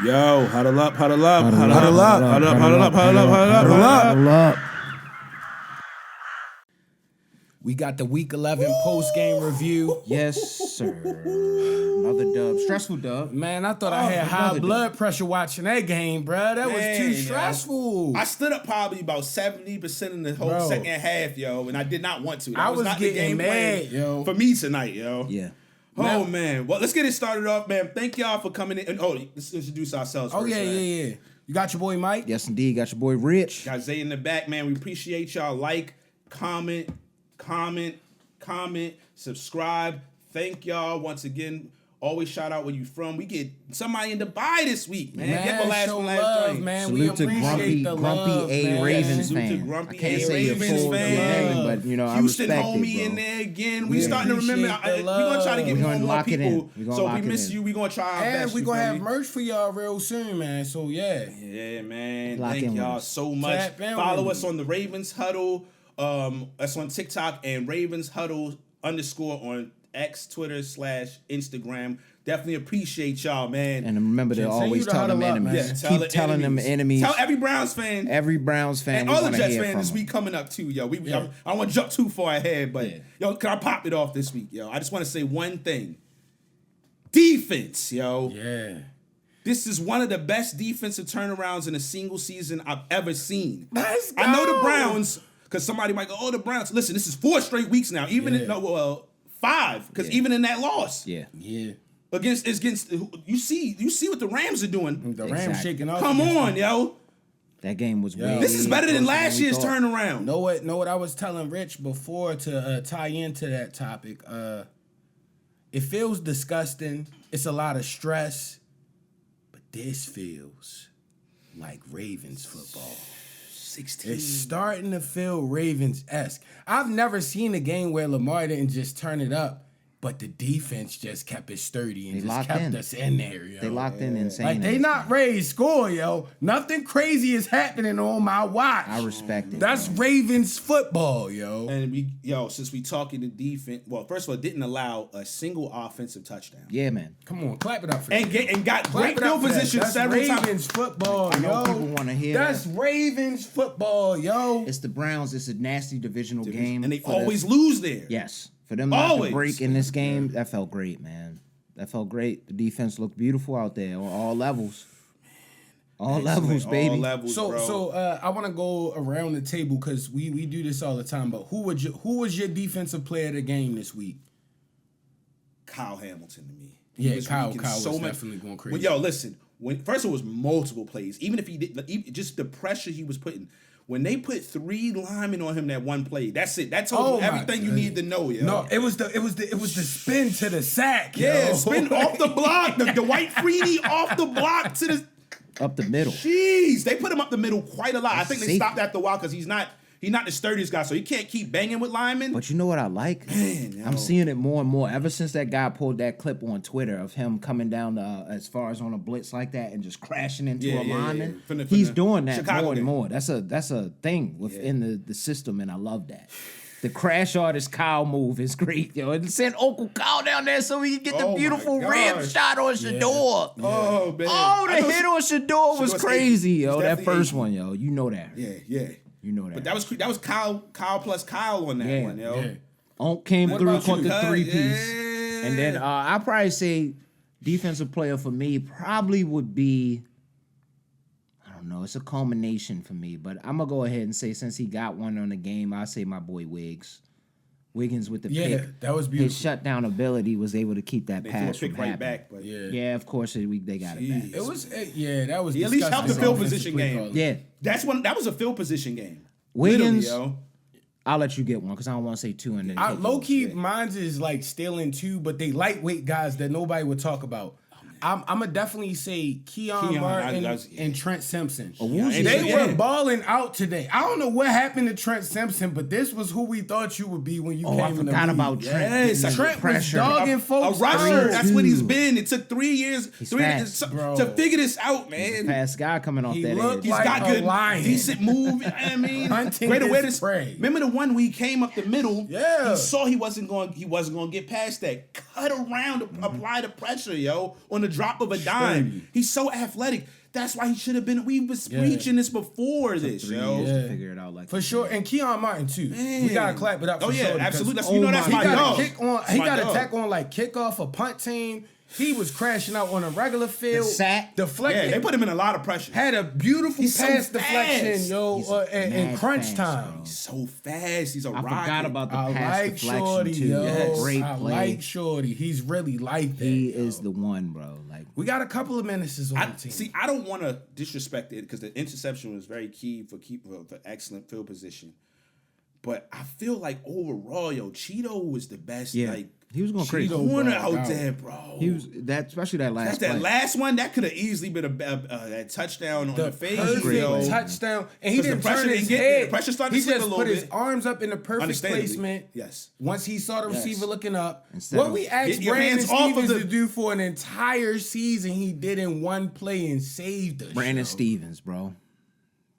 Yo, huddle up, huddle up, Huddle huddle up, up, huddle up, huddle up, huddle huddle up, up, huddle up, huddle up, huddle up, huddle up. huddle up. We got the Week 11 post-game review. Yes, sir. Another dub. Stressful dub. Man, I thought I had high another blood pressure watching that game, bro. That was too stressful. I stood up probably about 70% in the whole second half, yo, and I did not want to. That I was not getting the game mad, plan yo. for me tonight, yo. Yeah. Oh, man. Well, let's get it started off, man. Thank y'all for coming in. Let's introduce ourselves first. Yeah. You got your boy Mike? Yes, indeed. Got your boy Rich. Got Zay in the back, man. We appreciate y'all. Like, comment, subscribe. Thank y'all once again. Always shout out where you from. We get somebody in Dubai this week, man. Get the last show one love, joint. man. Salute We to appreciate the Grumpy love, A man. Ravens Salute to fan. Grumpy I can't A say your Ravens full fan. name, but you know Houston I respect homie it, in bro. there again. We We starting to remember. appreciate the We're gonna try to get We more gonna and more lock it in. people. We gonna So lock we it miss in. you. We gonna try our And best. we you gonna feel have me? merch for y'all real soon, man. So yeah. Yeah, man. Lock in Thank with y'all us. so much. Tap in Follow with us me. on the Ravens Huddle. That's on TikTok and Ravens Huddle _ on X, Twitter / Instagram. Definitely appreciate y'all, man. And remember to Continue always to tell them huddle up, enemies. man. Tell Keep telling them enemies. Tell every Browns fan. Every Browns fan. And we all the wanna Jets hear fans from this them. week coming up too, yo. I don't want to jump too far ahead, but yo, can I pop it off this week, yo? I just want to say one thing. Defense, yo. Yeah. This is one of the best defensive turnarounds in a single season I've ever seen. Let's I know the go. Browns, because somebody might go, oh, the Browns. Listen, this is 4 straight weeks now. Even Yeah. in 5, because even in that loss. Yeah. Against you see what the Rams are doing. The Rams Exactly. shaking off. Come against on, them. yo. That game was way This is better than closer last we year's thought. turnaround. Know what I was telling Rich before to tie into that topic? It feels disgusting. It's a lot of stress, but this feels like Ravens football. 16. It's starting to feel Ravens-esque. I've never seen a game where Lamar didn't just turn it up, but the defense just kept it sturdy and They just locked kept in. us in there, yo. They locked in insane. Like, they not ready to score, yo. Nothing crazy is happening on my watch. I respect it. That's Ravens football, yo. And since we talking to defense, well, first of all, didn't allow a single offensive touchdown. Yeah, man. Come on, clap it up for And that. got Clap great it up field for that. position That's several times. Ravens football, I know yo. people wanna hear That's that. Ravens football, yo. It's the Browns. It's a nasty divisional game. And they for always lose there. Yes. For them not Always. to break in this game, that felt great, man. That felt great. The defense looked beautiful out there on all levels. All levels, baby. All levels, bro. So I want to go around the table because we do this all the time. But who was your defensive player of the game this week? Kyle Hamilton to me. Yeah, Kyle was definitely going crazy. Well, yo, listen. First it was multiple plays. Even if he did, just the pressure he was putting. When they put 3 linemen on him that one play, that's it. That told you everything you need to know, yo. No, it was the spin to the sack. Yeah, yo. spin off the block. The white Freeney off the block to the. Up the middle. Jeez, they put him up the middle quite a lot. I think they Safety. stopped after a while because he's not the sturdiest guy, so he can't keep banging with linemen. But you know what I like? Man, yo. I'm seeing it more and more ever since that guy pulled that clip on Twitter of him coming down as far as on a blitz like that and just crashing into a lineman. From the He's doing that Chicago more and game. more. That's a thing within the system, and I love that. The crash artist Kyle move is great, yo. And send Uncle Kyle down there so we can get the Oh, my beautiful rim gosh. shot on Shador. Oh man! Oh, the hit on Shador was Shador's crazy, He's yo. That definitely first Asian. one, yo. You know that. Yeah. You know that. But that was Kyle plus Kyle on that Yeah, one, yo. Yeah. Onk came What through, about caught you? the 3-piece. Yeah. And then I'll probably say defensive player for me probably would be, I don't know, it's a culmination for me, but I'm going to go ahead and say since he got one on the game, I'll say my boy Wiggs. Wiggins with the pick. that was His beautiful. shutdown ability was able to keep that They threw a pass from pick right happening. back, but Yeah, of course they got it back. Jeez. It was that was He at least disgusting. helped the field Offensive position play game. calling. Yeah, that was a field position game. Wiggins, Literally, yo. I'll let you get one because I don't want to say 2 and then take Low yours. key, mine's is like stealing 2, but they lightweight guys that nobody would talk about. I'm gonna definitely say Keon Martin and Trent Simpson. They were balling out today. I don't know what happened to Trent Simpson, but this was who we thought you would be when you came I in the forgot league. about Trent. Yes, getting Trent the was pressure. dogging folks. A rusher. out. That's what he's been. It took 3 years fast, bro. to figure this out, He's a man. fast guy coming off He that looked edge. He's like got a good, lion. decent move. I mean, Hunting great his awareness. prey. Remember the one we came up the middle? Yeah. He saw he wasn't going to get past that. Cut around, apply the pressure, yo, on the drop of a dime. He's so athletic. That's why he should have been. We was preaching this before this, yo. Figure it out like for sure. And Keon Martin too. Man. We gotta clap it up. For sure absolutely. That's my dog. He got a tack on like kickoff, a punt team. He was crashing out on a regular field. Deflecting. Yeah, they put him in a lot of pressure. Had a beautiful pass deflection, in crunch time. Bro. He's so fast. He's a rocket. I forgot about the pass deflection Shorty, too. Yes. Great play. I like Shorty. He's really like that. He is the one, bro. Like we got a couple of menaces on the team. See, I don't want to disrespect it because the interception was very key for excellent field position. But I feel like overall, Cheeto was the best. Yeah. Like he was going crazy. Corner out there, bro. He was especially that last. That last one that could have easily been a touchdown on the face. Perfect touchdown, and he didn't turn his head. The pressure started to slip a little bit. He just put his arms up in the perfect placement. Yes. Once he saw the receiver looking up, what we asked Brandon Stevens to do for an entire season, he did in one play and saved us. Brandon Stevens, bro.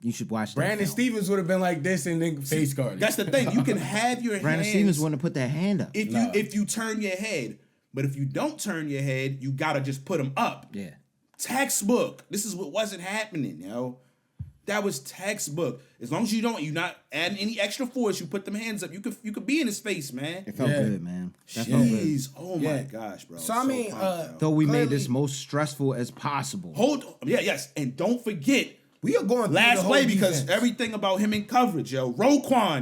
You should watch that. Brandon Stevens would have been like this and then face guarded. That's the thing. You can have your Brandon hands. Stevens wouldn't have put that hand up. If you turn your head. But if you don't turn your head, you gotta just put them up. Yeah. Textbook. This is what wasn't happening, That was textbook. As long as you're not adding any extra force, you put them hands up. You could be in his face, man. It felt good, man. That felt good. Oh my gosh, bro. So I mean, though we made this most stressful as possible. And don't forget. We are going last play because everything about him in coverage, Roquan,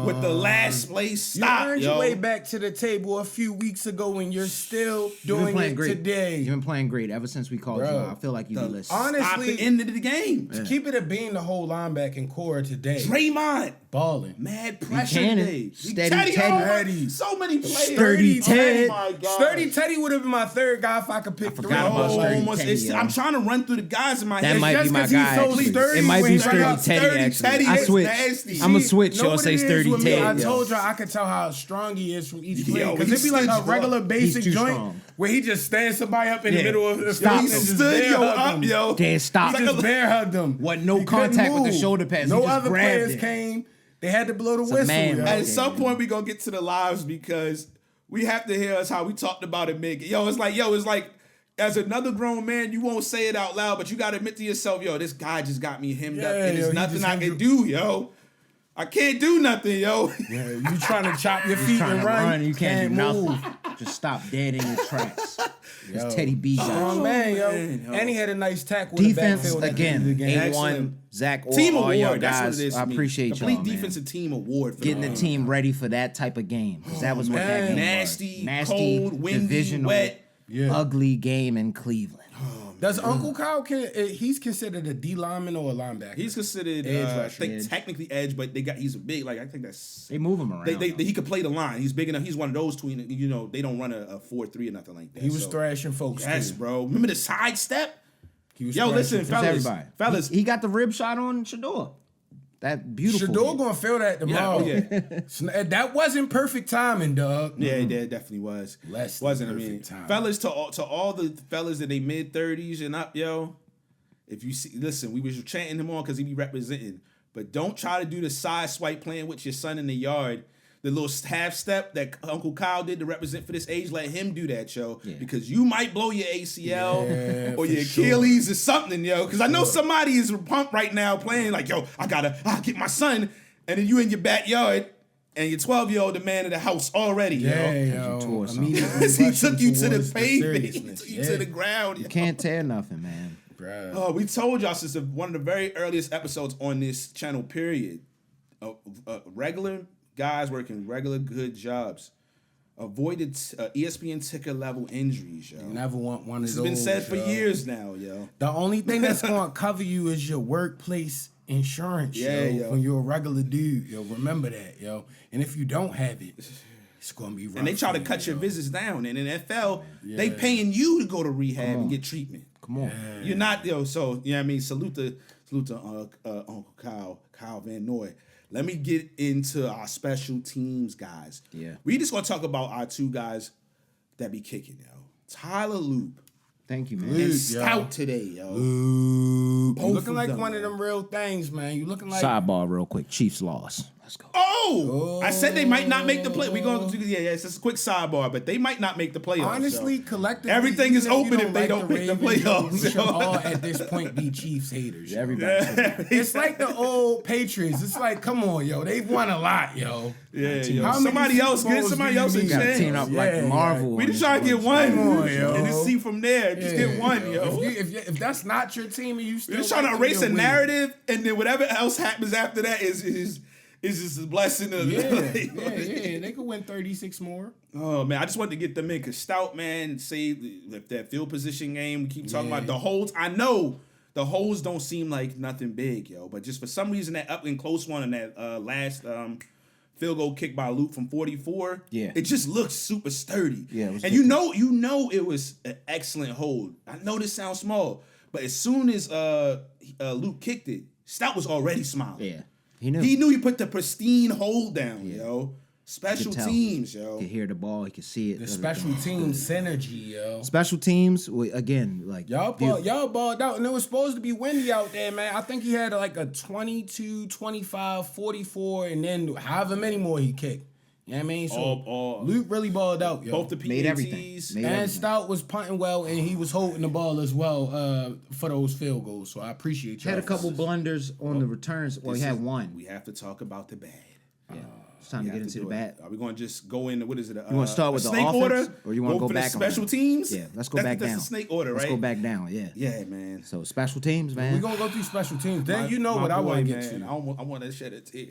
with the last play stop, You earned your way back to the table a few weeks ago, and you're still doing it today. You've been playing great ever since we called you out. I feel like you be listening. Honestly, the end of the game. To keep it a bean, the whole linebacking core today. Draymond. Balling. Mad pressure today. Steady Teddy. So many players. Sturdy Teddy. Sturdy Teddy would have been my third guy if I could pick three. I'm trying to run through the guys in my head. That might be my guy. It might be Sturdy Teddy, actually. I switch. I'm going to switch. Y'all say Sturdy Teddy. I told you I could tell how strong he is from each play. Because it'd be like a regular basic joint where he just stands somebody up in the middle of the field and just bear hug them. Can't stop. He just bear hugged them. What? No contact with the shoulder pads. No other players came. They had to blow the whistle. At some point, we're going to get to the lives because we have to hear us how we talked about it, Mig. It's like, as another grown man, you won't say it out loud, but you got to admit to yourself, this guy just got me hemmed up, and there's nothing I can do, I can't do nothing, Yeah, you trying to chop your feet and run. You can't do nothing. Just stop dead in your tracks. It's Teddy B. Strong man, And he had a nice tackle. Defense, again, A1, Zach, team all award, y'all that's guys. what it is. I appreciate y'all, Complete defensive team award. For getting the team ready for that type of game. Because that was what that game was. Nasty, cold, windy, divisional, wet. Ugly game in Cleveland. Does Uncle Kyle he's considered a D lineman or a linebacker? He's considered technically edge, but he's a big I think they move him around. He could play the line. He's big enough. He's one of those tween. They don't run a 4-3 or nothing like that. He was thrashing folks. Yes, bro. Remember the sidestep? Listen, fellas. He got the rib shot on Shador. That beautiful. Shador gonna feel that tomorrow. That wasn't perfect timing, dog. Yeah, it definitely was. Wasn't time. Fellas, to all the fellas in their mid-30s and up, if you see, listen, we was chanting him on because he be representing, but don't try to do the side swipe playing with your son in the yard. The little half step that Uncle Kyle did to represent for this age, let him do that, because you might blow your ACL or your Achilles or something, because I know somebody is pumped right now playing like, I'll get my son, and then you in your backyard and your 12-year-old the man of the house already, He took you to the pavement, he took you to the ground. You can't tear nothing, man. Oh, we told y'all since one of the very earliest episodes on this channel, period, regular guys working regular good jobs. Avoided ESPN ticker level injuries, You never want one of those. This has been said for years now, The only thing that's going to cover you is your workplace insurance, when you're a regular dude, remember that, And if you don't have it, it's going to be rough. And they try to cut your visits down. And in NFL, they paying you to go to rehab and get treatment. Come on. You're not, so, you know what I mean? Salute to Uncle Kyle Van Noy. Let me get into our special teams guys. Yeah. We just gonna talk about our two guys that be kicking, Tyler Loop. Thank you, man. And Stout today, Loop. You looking like one of them real things, man. You looking like sidebar real quick. Chiefs lost. Let's go. Oh, I said they might not make the play. We're going to it's just a quick sidebar, but they might not make the playoffs. Honestly, collectively, everything is open if they don't make the playoffs. We should all at this point be Chiefs haters. Everybody. It's like the old Patriots. It's like, come on, yo, they've won a lot, yo. Yeah, yo. Somebody else get somebody else a chance. Team up like Marvel. We just try to get one, and just see from there. Just get one, yo. If that's not your team, and you still just trying to erase a narrative, and then whatever else happens after that is just a blessing. They could win 36 more. Oh man, I just wanted to get them in because Stout, man, saved that field position game. We keep talking about the holds. I know the holds don't seem like nothing big, yo, but just for some reason that up and close one and that last field goal kick by Luke from 44, it just looks super sturdy. Yeah, and you know it was an excellent hold. I know this sounds small, but as soon as Luke kicked it, Stout was already smiling. Yeah. He knew he put the pristine hold down, yo. Special teams, yo. He could hear the ball, he could see it. The special teams synergy, yo. Special teams, again, like y'all balled out, and it was supposed to be windy out there, man. I think he had like a 22, 25, 44, and then however many more he kicked. You know what I mean? So Luke really balled out, yo. Both the PATs. Made everything. Stout was punting well, and he was holding the ball as well for those field goals. So I appreciate you. Had a couple blunders on the returns. Well, he had one. We have to talk about the bad. Yeah. It's time to get into the bad. Are we going to just go into, what is it? You want to start with the snake offense? Order? Or you want to go back on special teams? Yeah, let's go back down. That's the snake order, right? Let's go back down, yeah. Yeah, man. So special teams, man. We're going to go through special teams. Then you know what I want to get to. I want to shed a tear.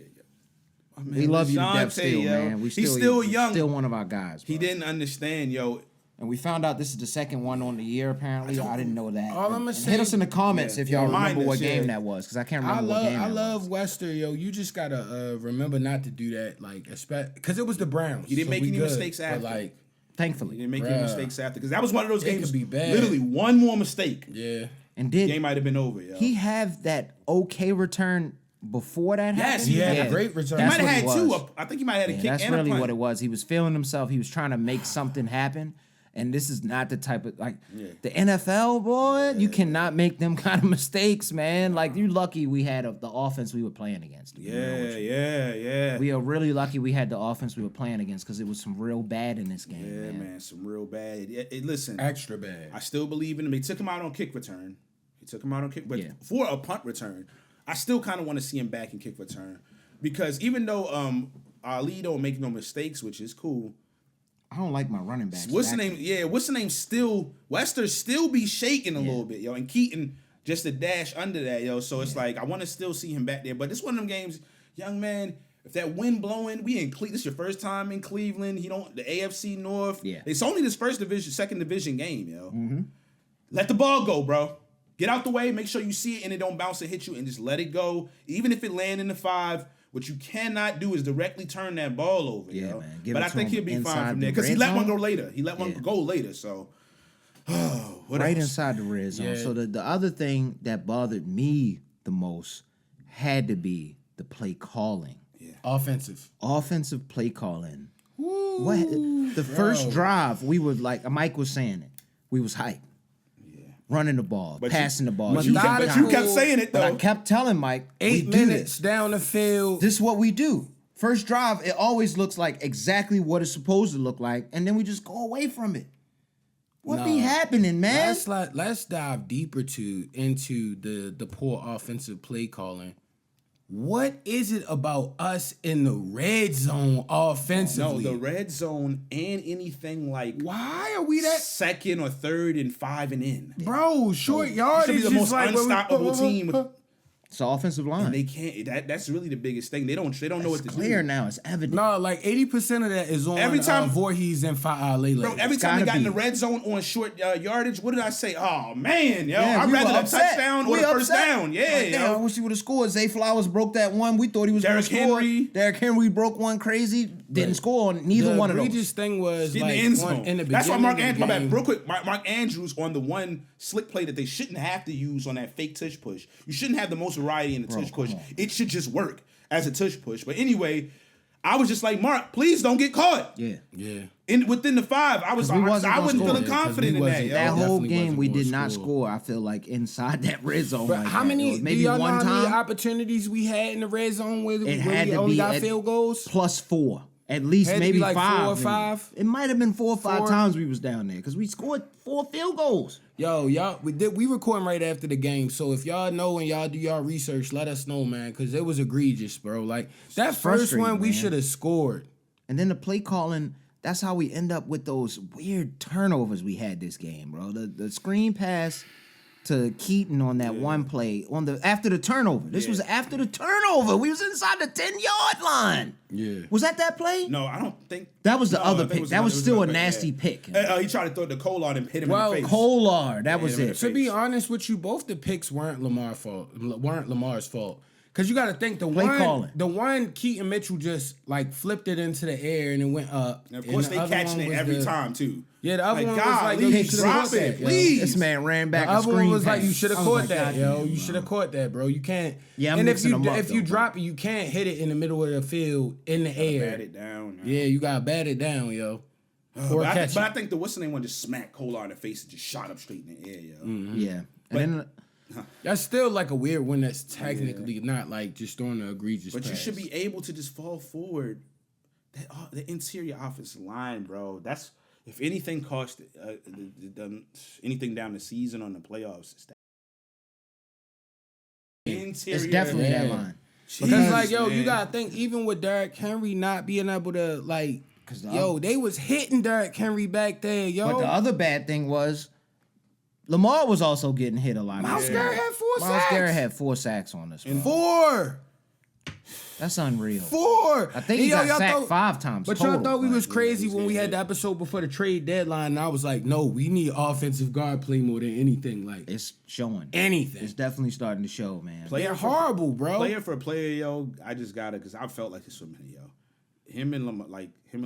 We love you to death still, man. He's still young. Still one of our guys, bro. He didn't understand, yo. And we found out this is the second one on the year, apparently. I didn't know that. All I'm gonna say, hit us in the comments if y'all remember what game that was, because I can't remember what game that was. I love Wester, yo. You just got to remember not to do that, like, because it was the Browns. He didn't make any mistakes after. Like, thankfully. He didn't make any mistakes after, because that was one of those games. Could be bad. Literally, one more mistake. Yeah. And the game might have been over, yo. He have that okay return before that happened? Yes, he had a great return. He might have had two. I think he might have had a kick and a punt. That's really what it was. He was feeling himself. He was trying to make something happen. And this is not the type of, the NFL, boy, you cannot make them kind of mistakes, man. Like, you're lucky we had the offense we were playing against. Yeah. We are really lucky we had the offense we were playing against, because it was some real bad in this game, man. Some real bad. Listen. Extra bad. I still believe in him. They took him out on kick return. But for a punt return, I still kind of want to see him back in kick return. Because even though Ali don't make no mistakes, which is cool, I don't like my running backs. What's the name? Yeah, what's the name? Wester still be shaking a little bit, yo. And Keaton just a dash under that, yo. So it's like I want to still see him back there. But this one of them games, young man. If that wind blowing, we in Cleveland. This is your first time in Cleveland. The AFC North. Yeah, it's only this second division game, yo. Mm-hmm. Let the ball go, bro. Get out the way. Make sure you see it and it don't bounce and hit you, and just let it go. Even if it land in the 5. What you cannot do is directly turn that ball over, yo. Man. But I think he'll be fine from there because he let one go later. He let one go later. So, right inside the red zone. Yeah. So the other thing that bothered me the most had to be the play calling. Yeah. Offensive play calling. What the first drive we were like, Mike was saying it. We was hyped. Running the ball, passing the ball. But you kept saying it, though. But I kept telling Mike, 8 minutes down the field. This is what we do. First drive, it always looks like exactly what it's supposed to look like, and then we just go away from it. What be happening, man? Let's dive deeper into the poor offensive play calling. What is it about us in the red zone offensively? No, the red zone and anything like why are we that second or third and 5 and in, bro? Short yardage is the most unstoppable team. It's the offensive line. And they can't. That's really the biggest thing. They don't know what to do. It's clear now. It's evident. No, like 80% of that is on every time Voorhees and Fa'alele. Bro, every time they got in the red zone on short yardage, what did I say? Oh man, yo, I'd rather the touchdown or the first down. Yeah, yo. I wish he would have scored. Zay Flowers broke that one. We thought he was going to score. Derrick Henry broke one crazy. Didn't score on neither one of those. The egregious thing was in the end zone. That's why Mark Andrews. My bad. Real quick, Mark Andrews on the one slick play that they shouldn't have to use on that fake tush push. You shouldn't have the most variety in the tush push. It should just work as a tush push. But anyway, I was just like, Mark, please don't get caught. Yeah. Within the 5, I wasn't feeling confident in that. Yo. That whole game, we did not score. I feel like inside that red zone. But like how many? maybe do y'all one know time? how many opportunities we had in the red zone where we only got field goals? +4. At least maybe like 5. 4 or 5. It might have been 4 or 5 times we was down there because we scored 4 field goals. Yo, y'all, we recording right after the game, so if y'all know and y'all do y'all research, let us know, man, because it was egregious, bro. Like that first one, we should have scored. And then the play calling, that's how we end up with those weird turnovers we had this game, bro. The screen pass to Keaton on that one play after the turnover. This was after the turnover. We was inside the 10-yard line. Yeah. Was that play? No, I don't think that was the other pick. That was still a nasty pick. He tried to throw the Kolar and hit him in the face. Kolar, that was it. To be honest with you, both the picks weren't Lamar's fault. Cause you got to think the one Keaton Mitchell just like flipped it into the air and it went up. And of course, they catching it every time too. Yeah, the other one was like, yo, you should have caught that. Please. This man ran back. The other one was like, you should have caught that, yo. You should have caught that, bro. You can't. Yeah, I'm and if you up, drop it, you can't hit it in the middle of the field in the air. Bat it down. Yeah, you gotta bat it down, yo. But I think the what's the name one just smacked Kolar in the face and just shot up straight in the air, yo. Mm-hmm. Yeah, and then. That's still like a weird one that's technically not like just throwing an egregious pass. You should be able to just fall forward. The interior offensive line, bro. That's if anything cost anything down the season on the playoffs. It's definitely that line. Because like, yo, you gotta think even with Derrick Henry not being able to like, they was hitting Derrick Henry back there, yo. But the other bad thing was. Lamar was also getting hit a lot. Myles Garrett had 4 sacks. Myles Garrett had 4 sacks on this one. 4. That's unreal. 4. I think he got sacked 5 times. But y'all thought we was crazy when we had the episode before the trade deadline. And I was like, no, we need offensive guard play more than anything. Like it's showing. Anything. It's definitely starting to show, man. They're horrible, bro. Player for player, yo. I just got it because I felt like it's so many, yo.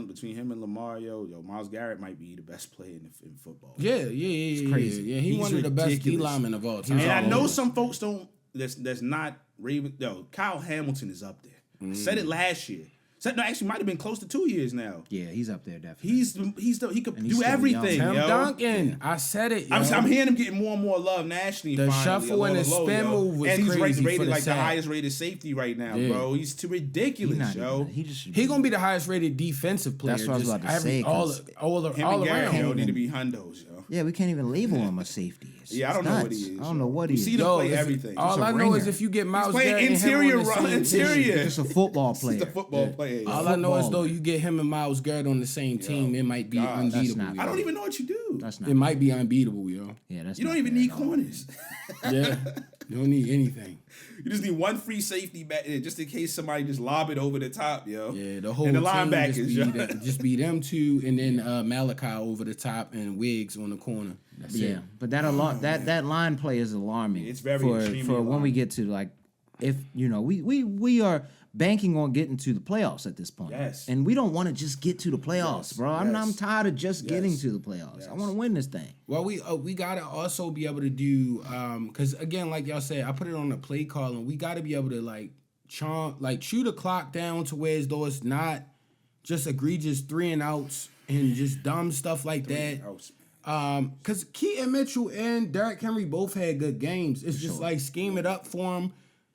Between him and Lamar, yo, Myles Garrett might be the best player in football. Yeah. It's crazy. Yeah, he's one of the best D linemen of all time. And I know some folks don't. That's not Raven. Yo, Kyle Hamilton is up there. I said it last year. Actually, might have been close to 2 years now. Yeah, he's up there definitely. He could do everything. Tim Duncan, I said it. Yo. I'm hearing him getting more and more love nationally. The shuffle and the spin move was and crazy. He's rated like the highest rated safety right now, bro. He's too ridiculous, yo. He gonna be the highest rated defensive player. That's what I was about to say. All around. Yo, need to be hundos, yo. Yeah, we can't even label him a safety. I don't know what he is. I don't know what he is. You see him play everything. All I know is if you get Myles Garrett interior. Just a football player. Just a football player. All I know is though you get him and Myles Garrett on the same team, it might be unbeatable. I don't even know what you do. It might be unbeatable, yo. Yeah, that's you don't even need corners. Yeah, you don't need anything. You just need one free safety back there just in case somebody just lob it over the top, yo. Yeah, the whole and the team linebackers just be them two, and then Malachi over the top and Wiggs on the corner. That's it. But that line play is alarming. It's very for alarming. When we get to like, if we are banking on getting to the playoffs at this point. Yes. And we don't want to just get to the playoffs, bro. I'm tired of just getting to the playoffs. Yes. I want to win this thing. Well, we gotta also be able to do because again, like y'all said, I put it on the play call, and we gotta be able to chew the clock down to where it's not just egregious 3 and outs and just dumb stuff like that. Because Keaton Mitchell and Derrick Henry both had good games. It's just like scheme it up for them.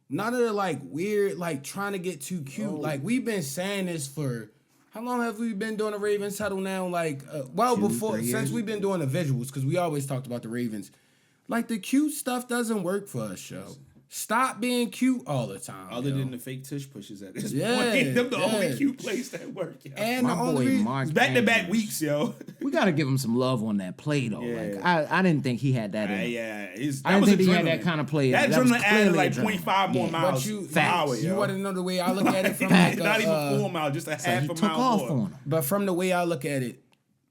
None of the like weird, like trying to get too cute. Like we've been saying this for how long have we been doing the Ravens Huddle now? Like since we've been doing the visuals, because we always talked about the Ravens. Like the cute stuff doesn't work for us, yo. Stop being cute all the time. Other than the fake tush pushes at this point. Them the only cute plays that work, yo. And my boy Mark back-to-back weeks, yo. We got to give him some love on that play, though. Yeah. Like I didn't think he had that in him. Yeah. I didn't think he had that kind of play. That adrenaline added like 0.5 more miles per hour, yo. You want to know the way I look at it from not even 4 miles, just a half a mile off more. On him. But from the way I look at it,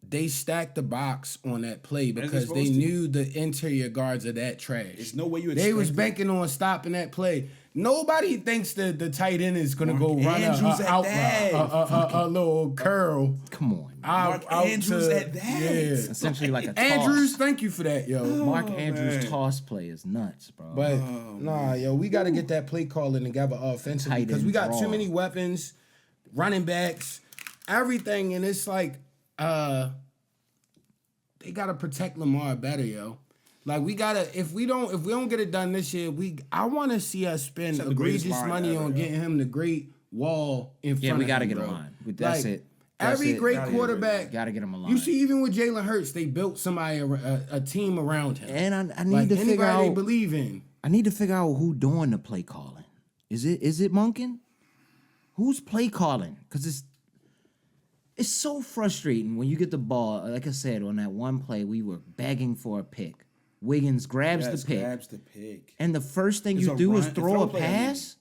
they stacked the box on that play because they knew the interior guards are that trash. There's no way you expect They was banking on stopping that play. Nobody thinks the tight end is going to go run a little curl. Come on. Mark Andrews at that. Yeah. Essentially like a toss. Andrews, thank you for that, yo. Mark Andrews' toss play is nuts, bro. But, we got to get that play calling together offensively because we got too many weapons. running backs, everything, and it's like they gotta protect Lamar better, yo. Like we gotta, if we don't get it done this year, I want to see us spend egregious money on getting him the great wall in front of him. Yeah, we gotta get bro. a line. That's it. Every great quarterback, gotta get him a line. You see, even with Jalen Hurts, they built somebody a team around him. And I need to figure out they believe in. I need to figure out who doing the play calling. Is it Monken? Who's play calling? Because it's so frustrating when you get the ball. Like I said, on that one play, we were begging for a pick. Wiggins grabs the pick. And the first thing you do is throw a pass,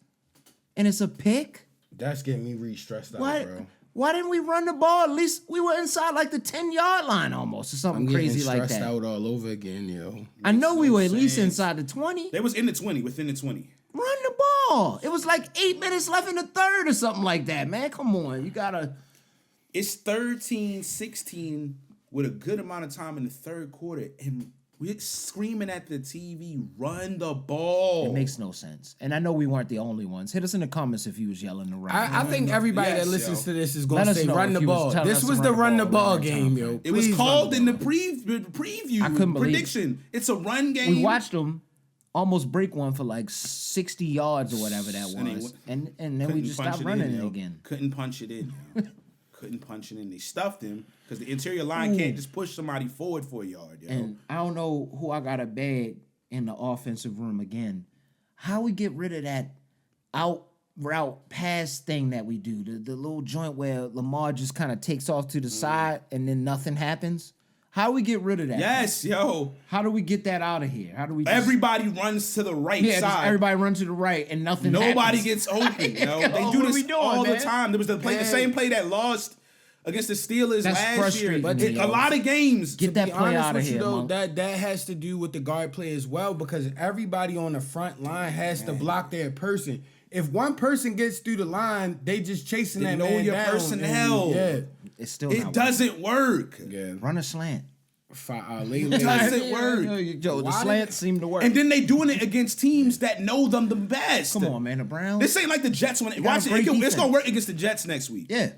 and it's a pick? That's getting me re-stressed out, bro. Why didn't we run the ball? At least we were inside like the 10-yard line almost or something crazy like that. I'm stressed out all over again, yo. I know we were at least inside the 20. They was in the 20, within the 20. Run the ball. It was like 8 minutes left in the third or something like that, man. Come on. You got to. It's 13-16 with a good amount of time in the third quarter, and we're screaming at the TV, run the ball. It makes no sense. And I know we weren't the only ones. Hit us in the comments if you was yelling to run. I think everybody that listens to this is going to say run the ball. This was the run the ball game, yo. It was called in the preview I couldn't prediction. It's a run game. We watched them almost break one for like 60 yards or whatever that was. And then we just stopped running it again. Couldn't punch it in. Couldn't punch it in. They stuffed him because the interior line can't just push somebody forward for a yard. Yo. And I don't know who I got to beg in the offensive room again. How we get rid of that out route pass thing that we do, the little joint where Lamar just kind of takes off to the side and then nothing happens. How do we get rid of that? Yes, yo. How do we get that out of here? How do we? Everybody runs to the right side. Everybody runs to the right and nothing. Nobody gets open. Yo, they do this all the time. There was the same play that lost against the Steelers last year. But a lot of games. Get that play out of here, though, that has to do with the guard play as well, because everybody on the front line has to block their person. If one person gets through the line, they just chasing that man down. Know your personnel. It's still it doesn't work. Yeah. Run a slant. It doesn't work. Joe, the slants seem to work. And then they doing it against teams that know them the best. Come on, man. The Browns. This ain't like the Jets. Watch it. It's going to work against the Jets next week. Yeah.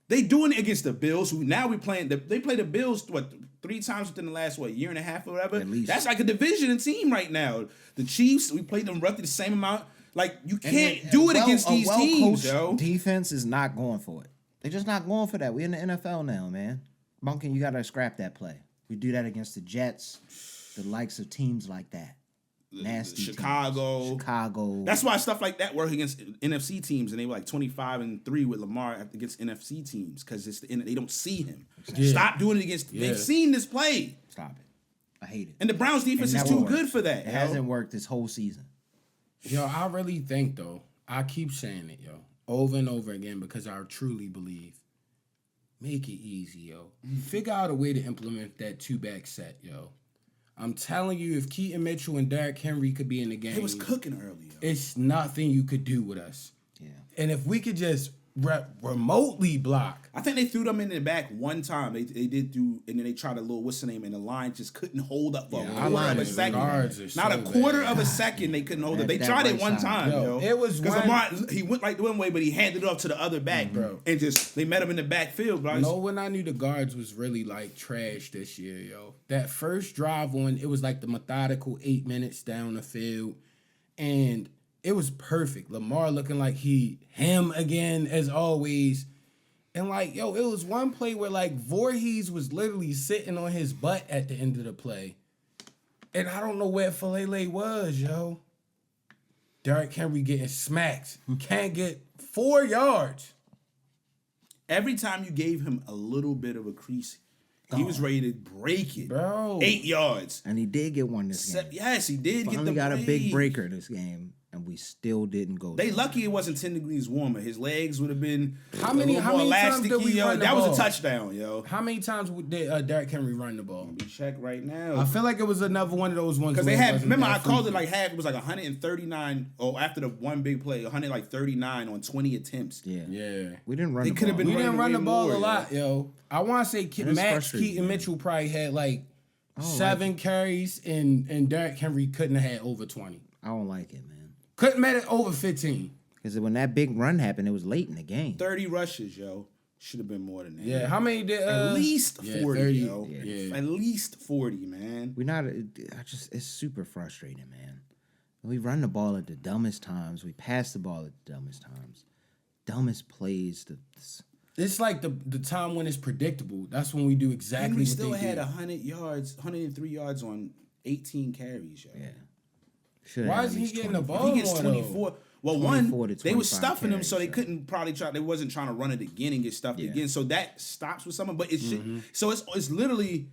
They doing it against the Bills, who now we playing. They play the Bills, 3 times within the last, year and a half or whatever? At least. That's like a division team right now. The Chiefs, we played them roughly the same amount. Like, you can't do it against these teams, yo. Defense is not going for it. They're just not going for that. We're in the NFL now, man. Monken, you got to scrap that play. We do that against the Jets, the likes of teams like that. Nasty Chicago. Teams. That's why stuff like that work against NFC teams, and they were like 25-3 with Lamar against NFC teams because they don't see him. Yeah. Stop doing it against. Yeah. They've seen this play. Stop it. I hate it. And the Browns defense is too good for that. It hasn't worked this whole season. Yo, I really think though. I keep saying it, yo, over and over again because I truly believe. Make it easy, yo. Figure out a way to implement that 2-back set, yo. I'm telling you, if Keaton Mitchell and Derrick Henry could be in the game, it was cooking early. Yo. It's nothing you could do with us. Yeah. And if we could just remotely block, I think they threw them in the back one time. They did do, and then they tried a little what's the name, and the line just couldn't hold up for a quarter of a second. Not a quarter of a second they couldn't hold up. They tried it one time, yo. It was because Lamar, he went like the one way, but he handed it off to the other back, bro, and just they met him in the backfield, bro. No, when I knew the guards was really like trash this year, yo. That first drive it was like the methodical 8 minutes down the field, and it was perfect. Lamar looking like him again as always. And like, yo, it was one play where like Voorhees was literally sitting on his butt at the end of the play. And I don't know where Falele was, yo. Derrick Henry getting smacked. Can't get 4 yards. Every time you gave him a little bit of a crease, he was ready to break it. Bro. 8 yards. And he did get one this game. Yes, he did Finally got a big breaker this game. And we still didn't go. They lucky it wasn't 10 degrees warmer. His legs would have been how many times did we run the ball? That was a touchdown, yo. How many times did Derrick Henry run the ball? Let me check right now. I feel like it was another one of those ones. Because they had, remember I called it like half. It was like 139. Oh, after the one big play, 139 on 20 attempts. Yeah. We didn't run. They could have been. We didn't run the ball a lot, yo. I want to say Max Keaton Mitchell probably had like 7 carries, and Derrick Henry couldn't have had over 20. I don't like it, man. Couldn't make it over 15. Because when that big run happened, it was late in the game. 30 rushes, yo. Should have been more than that. Yeah, how many did? At least 40, 30, yo. Yeah. At least 40, man. It's super frustrating, man. We run the ball at the dumbest times. We pass the ball at the dumbest times. Dumbest plays. It's like the time when it's predictable. That's when we do exactly what they did. We still had 100 yards, 103 yards on 18 carries, yo. Yeah. Why is he getting the ball? He gets 24. Well, one, they were stuffing carries, him, so they couldn't probably try. They wasn't trying to run it again and get stuffed again. So that stops with someone. But it's literally.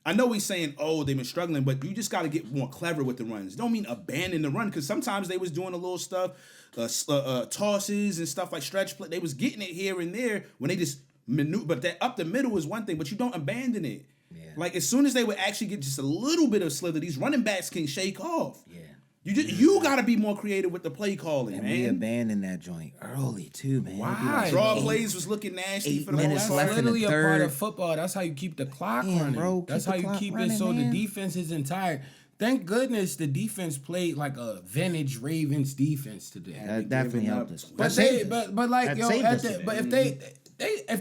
I know he's saying, oh, they've been struggling, but you just got to get more clever with the runs. Don't mean abandon the run, because sometimes they was doing a little stuff, tosses and stuff like stretch play. They was getting it here and there when they just maneuver. But that up the middle is one thing, but you don't abandon it. Yeah. Like as soon as they would actually get just a little bit of slither, these running backs can shake off. Yeah. You got to be more creative with the play calling, man. We abandoned that joint early too, man. Why? Draw plays was looking nasty for the whole That's literally a part of football. That's how you keep the clock running. Bro, that's how you keep it so the defense isn't tired. Thank goodness the defense played like a vintage Ravens defense today. That definitely helped us. But if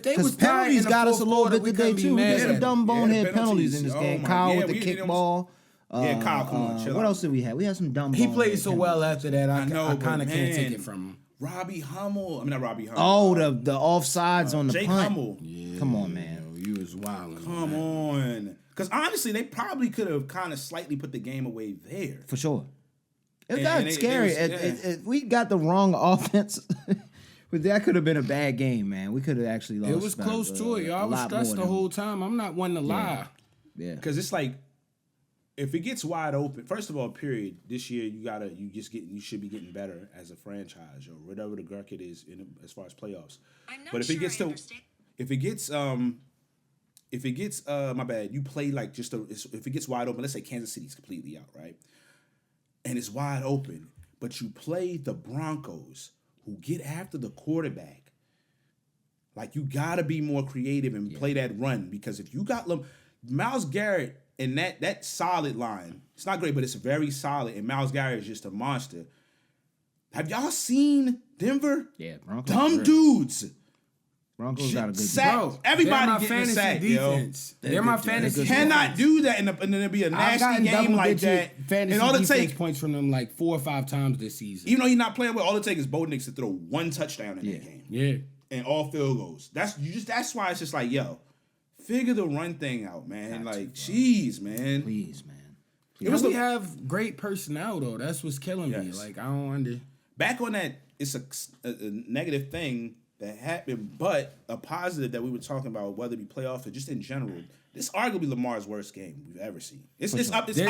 they was penalties got us a little bit today too. We had some dumb bonehead penalties in this game. Kyle with the kickball. Kyle, come on, chill What out. else did we have? We had some dumb. He played so well after that. I kind of can't take it from him. Robbie Hummel. I mean, not Robbie Hummel. Oh, the offsides on the Jake punt. Hummel. Yeah, come on, man. You was wilding. Come on. Because honestly, they probably could have kind of slightly put the game away there. For sure. It got scary. We got the wrong offense. But that could have been a bad game, man. We could have actually lost. It was close to it. Y'all was stressed the whole time. I'm not one to lie. Yeah. Because it's like, if it gets wide open, first of all, period, this year you should be getting better as a franchise, or whatever the bracket is as far as playoffs. But if it gets my bad, you play like if it gets wide open, let's say Kansas City's completely out, right? And it's wide open, but you play the Broncos, who get after the quarterback. Like, you gotta be more creative and play that run, because if you got Myles Garrett. And that solid line, it's not great, but it's very solid. And Myles Garrett is just a monster. Have y'all seen Denver? Yeah, Broncos. Dumb dudes. Broncos got a good sack. Everybody getting sacked, defense. Yo. They're my fantasy defense. Cannot do that, and then there'll be a nasty game like that. And all it takes points from them like 4 or 5 times this season. Even though he's not playing well, all it takes is Bo Nix to throw 1 touchdown in that game. Yeah, and all field goals. That's why it's just like, yo. Figure the run thing out, man. Jeez, man. Please, man. We have great personnel, though. That's what's killing me. Like, I don't under. Back on that, it's a negative thing that happened, but a positive that we were talking about, whether it be playoff or just in general. This is arguably Lamar's worst game we've ever seen. It's up there.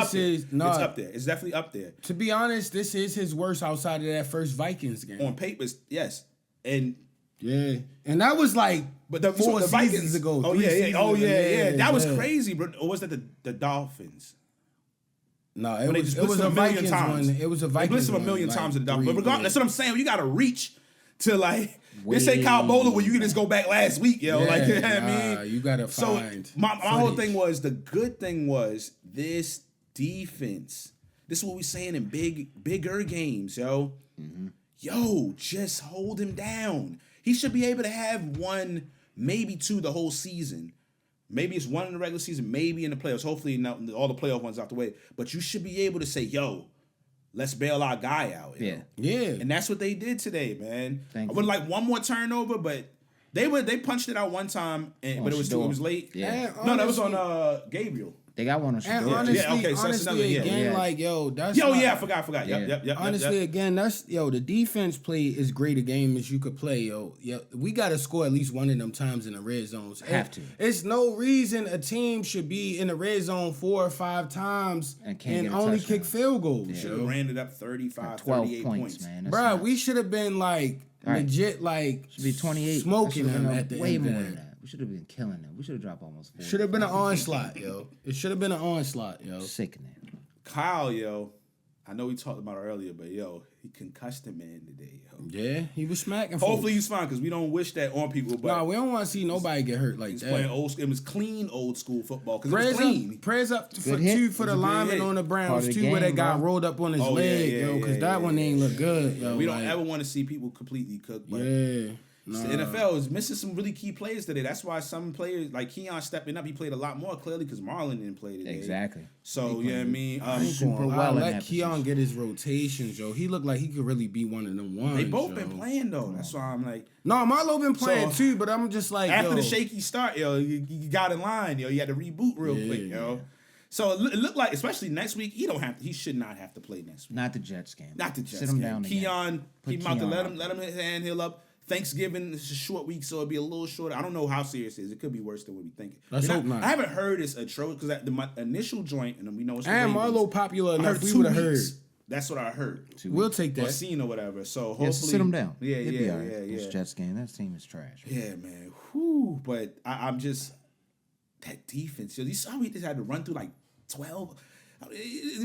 It's definitely up there. To be honest, this is his worst outside of that first Vikings game. On paper, yes. And yeah, and that was like, but the 4 seasons ago. Oh yeah. That was crazy, bro. Or was that the Dolphins? No, it was a Vikings one. It was a Vikings one. They blitzed him a million times in the Dolphins. But regardless, that's what I'm saying. You got to reach to like. This ain't Kyle Bowler where you can just go back last week, yo. Yeah, like, you know what I mean? You gotta find. So my whole thing was, the good thing was this defense. This is what we're saying in bigger games, yo. Mm-hmm. Yo, just hold him down. He should be able to have 1, maybe 2 the whole season. Maybe it's 1 in the regular season, maybe in the playoffs. Hopefully not all the playoff ones out the way. But you should be able to say, yo, let's bail our guy out. Yeah. Yeah. And that's what they did today, man. I would like 1 more turnover, but they punched it out one time, but it was late. Yeah. No, that was on Gabriel. They got one on Shador. Honestly, again, like, yo, that's... I forgot. Yep. Honestly, again, that's... Yo, the defense play is great a game as you could play, yo. We got to score at least 1 of them times in the red zones. Have to. It's no reason a team should be in the red zone 4 or 5 times and only kick field goals. Yeah. Should have ran it up 35, 38 points. Man. Bro, we should have been, like, legit, like... Should be 28. Smoking them at the way end more of than that. We should have been killing them. We should have dropped almost 40. Should have been an onslaught, yo. It should have been an onslaught, yo. Sickening. Kyle, yo. I know we talked about it earlier, but yo, he concussed him man today. Yo. Yeah, he was smacking. Hopefully he's fine because we don't wish that on people. But nah, we don't want to see nobody get hurt like that. Playing old. It was clean old school football because it was clean. Prayers up for the lineman on the Browns too, where that guy rolled up on his leg, yo, because that one ain't look good. Yo, we don't ever want to see people completely cooked. But Nah. The NFL is missing some really key players today. That's why some players like Keon stepping up. He played a lot more clearly because Marlon didn't play today. Exactly. So you know what I mean. Super well. Let Keon get his rotations, yo. He looked like he could really be one of them ones. They both been playing though. That's why I'm like. No, Marlo been playing too, but I'm just like after the shaky start, yo, you got in line, yo. You had to reboot real quick, yo. So it looked like, especially next week, he should not have to play next week. Not the Jets game. Not the Jets game. Sit him down. Keon, keep him out to let him hand heal up. Thanksgiving is a short week, so it'll be a little shorter. I don't know how serious it is. It could be worse than what we thinking. Let's hope not. I haven't heard it's atrocious because my initial joint, and we know it's and Marlo popular enough. We would have heard. That's what I heard. We'll take that. Or seen or whatever. So hopefully, sit him down. Yeah. This Jets game, that team is trash. Yeah, man. Whew. But I'm just that defense. Yo, you saw we just had to run through like 12.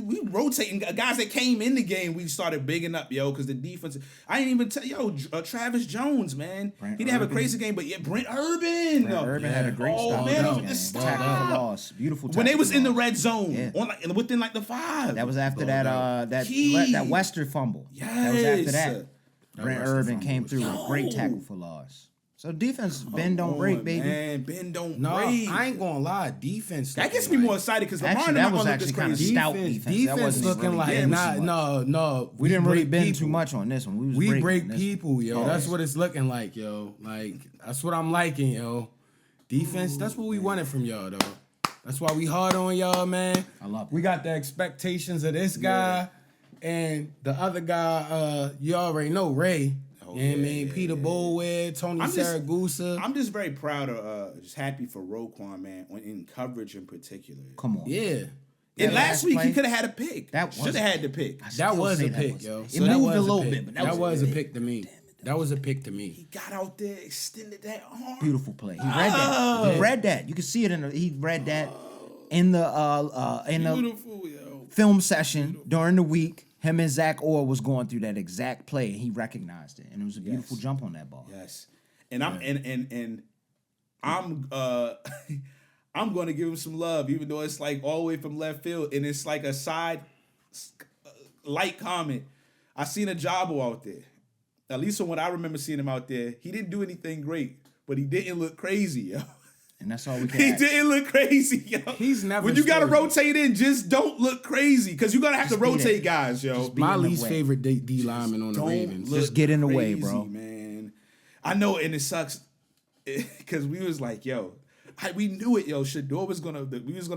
We rotating guys that came in the game. We started bigging up, yo, because the defense. I didn't even tell Travis Jones, man. He didn't have a crazy game, but Brent Urban. Brent Urban had a great start. Man, stop. For loss. Beautiful. When they was in the red zone, within like the 5. That was after that Western fumble. Yes. That was after that. Brent Urban came through with a great tackle for loss. So defense, bend don't break, baby. Man, bend don't break. I ain't gonna lie, defense. That gets me more excited because that was actually kind of stout defense. Defense looking like no. We didn't really bend too much on this one. We break people, yo. That's what it's looking like, yo. Like that's what I'm liking, yo. Defense. That's what we wanted from y'all, though. That's why we hard on y'all, man. I love it. We got the expectations of this guy and the other guy. You already know Ray. Peter Boulware, Tony Saragusa. I'm just very proud of, just happy for Roquan, man, in coverage in particular. Come on. Yeah. And last week, he could have had a pick. Should have had the pick. That was a pick, yo. It moved a little bit, but that was a pick to me. That was a pick to me. He got out there, extended that arm. Beautiful play. He read that. He read that. You can see it he read that in the film session during the week. Him and Zach Orr was going through that exact play, and he recognized it, and it was a beautiful jump on that ball. Yes, and I'm I'm going to give him some love, even though it's like all the way from left field, and it's like a side light comment. I seen a Jabo out there. At least from what I remember seeing him out there, he didn't do anything great, but he didn't look crazy, yo. And that's all we can He didn't look crazy, yo. He's never. When you got to rotate in, just don't look crazy, because you're going to have to rotate guys, yo. My least favorite D lineman on the Ravens. Just get in the way, bro. Man. I know, and it sucks, because we was like, yo, we knew it, yo. Shador was gonna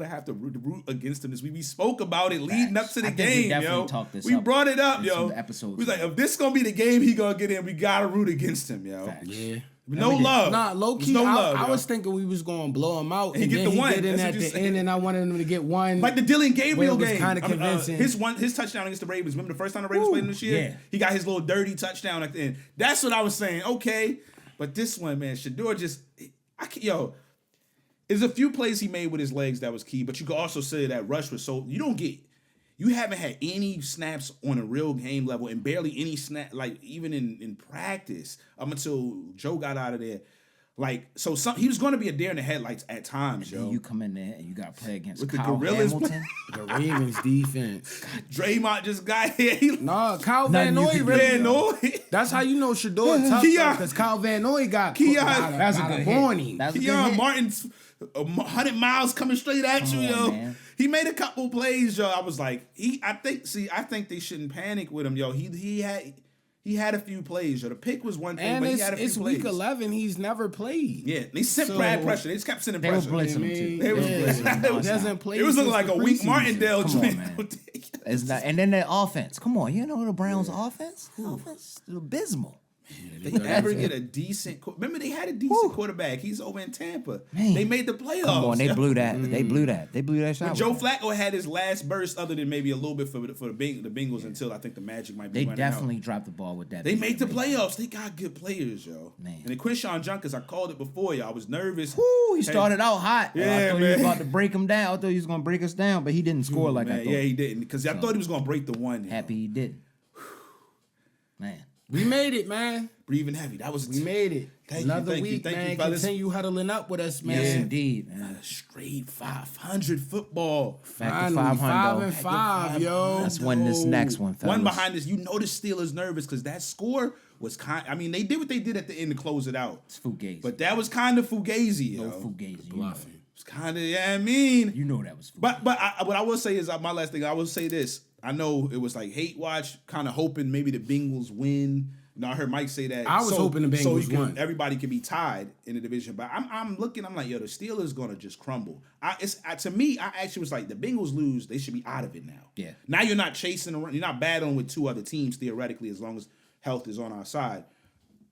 have to root against him this week. We spoke about it leading up to the game, yo. We brought it up, yo. We was like, if this gonna be the game he gonna get in, we gotta root against him, yo. Facts. Yeah. No love. Nah, low key. I was thinking we was gonna blow him out and get the one. Get in at the end, and I wanted him to get one. Like the Dylan Gabriel game, kind of convincing. His touchdown against the Ravens. Remember the first time the Ravens played him this year? Yeah. He got his little dirty touchdown at the end. That's what I was saying. Okay, but this one, man, Shador there's a few plays he made with his legs that was key, but you could also say that rush was you haven't had any snaps on a real game level and barely any snap, like even in practice up until Joe got out of there. Like, so he was going to be a deer in the headlights at times, yo. You come in there and you got to play against with Kyle the Gorillas Hamilton. The Ravens defense. Draymond just got here. Kyle Van Noy. That's how you know Shador tough, because Kyle Van Noy got that's a good morning. Keon Martin's 100 miles coming straight at you, yo. Man. He made a couple plays, yo. I was like, I think they shouldn't panic with him, yo. He had a few plays, yo. The pick was one thing, and but he had a few plays. It's week 11. He's never played. Yeah, they sent Brad pressure. They just kept sending pressure. They were blitzing him too. They was blitzing. It was looking like a weak Martindale joint. It's not. And then the offense. Come on, you know the Browns' offense? The offense is abysmal. They ever get a decent. Remember, they had a decent quarterback. He's over in Tampa. Man. They made the playoffs. Come on, they blew that. They blew that. They blew that shot. When Joe Flacco had his last burst, other than maybe a little bit for the Bengals until I think the Magic might be. They definitely dropped the ball with that. They made the playoffs. They got good players, yo. Man. And then Quinshon Judkins, I called it before, yo. I was nervous. Woo, he started out hot. I thought he was about to break him down. I thought he was going to break us down, but he didn't score I thought. Yeah, he didn't because I thought he was going to break the one. Happy he didn't. Man. We made it, man. Breathing heavy. That was we made it. Another week, man. Continue huddling up with us, man. Yes, indeed, man. Straight 500 football. Back to 500. 5-5, yo. Let's win this next one, fellas. One behind this. You know the Steelers nervous because that score was I mean, they did what they did at the end to close it out. It's fugazi. But that was kind of fugazi, yo. No fugazi. Bluffing. It's kind of, I mean. You know that was fugazi. But what I will say is, my last thing, I will say this. I know it was like hate watch, kind of hoping maybe the Bengals win. No, I heard Mike say that. I was hoping the Bengals won. Everybody can be tied in the division. But I'm looking, I'm like, yo, the Steelers going to just crumble. To me, I actually was like, the Bengals lose, they should be out of it now. Yeah. Now you're not chasing around, you're not battling with two other teams, theoretically, as long as health is on our side.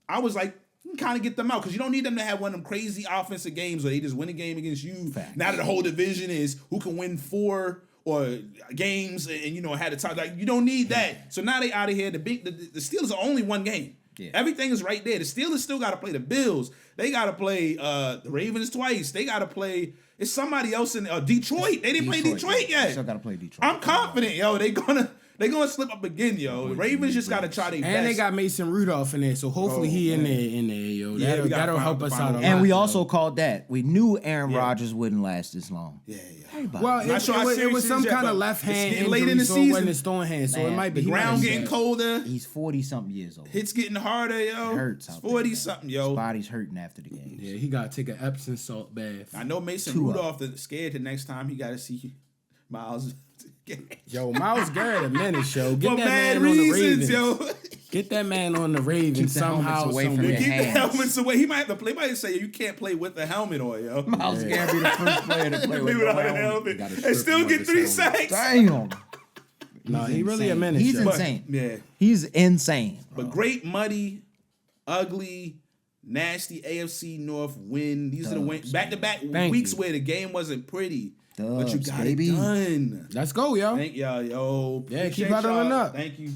I was like, you can kind of get them out because you don't need them to have one of them crazy offensive games where they just win a game against you. Fact. Now that the whole division is who can win 4 or games and had a time, like you don't need that. So now they out of here. The Steelers are only one game. Yeah. Everything is right there. The Steelers still got to play the Bills. They got to play the Ravens twice. They got to play. It's somebody else in Detroit. They didn't play Detroit yet. They still got to play Detroit. I'm confident, yo. They gonna slip up again, yo. Ravens just gotta try their best. And they got Mason Rudolph in there, so hopefully he in there, yo. That'll help us out a lot. And we also called that. We knew Aaron Rodgers wouldn't last this long. Yeah. Well, it was some kind of left hand injury, late in the so season. it wasn't his throwing hand, so it might be the ground getting colder. He's 40-something years old. Hits getting harder, yo. It hurts. 40-something, yo. His body's hurting after the game. Yeah, he got to take an Epsom salt bath. I know Mason Rudolph is scared the next time he got to see Miles. Yo, Miles Garrett a menace, yo. Get that man on the Ravens, yo. Get that man on the Ravens somehow. Keep the helmets away. He might have to play. Might say you can't play with the helmet on, yo. Miles Garrett be the first player to play without a helmet and still get 3 sacks. Damn. No, he really a menace. He's insane. Yeah, he's insane. But great, muddy, ugly, nasty AFC North win. These are the back-to-back weeks where the game wasn't pretty. But you got it done. Let's go, yo. Thank y'all, yo. Yeah, keep huddling up. Thank you.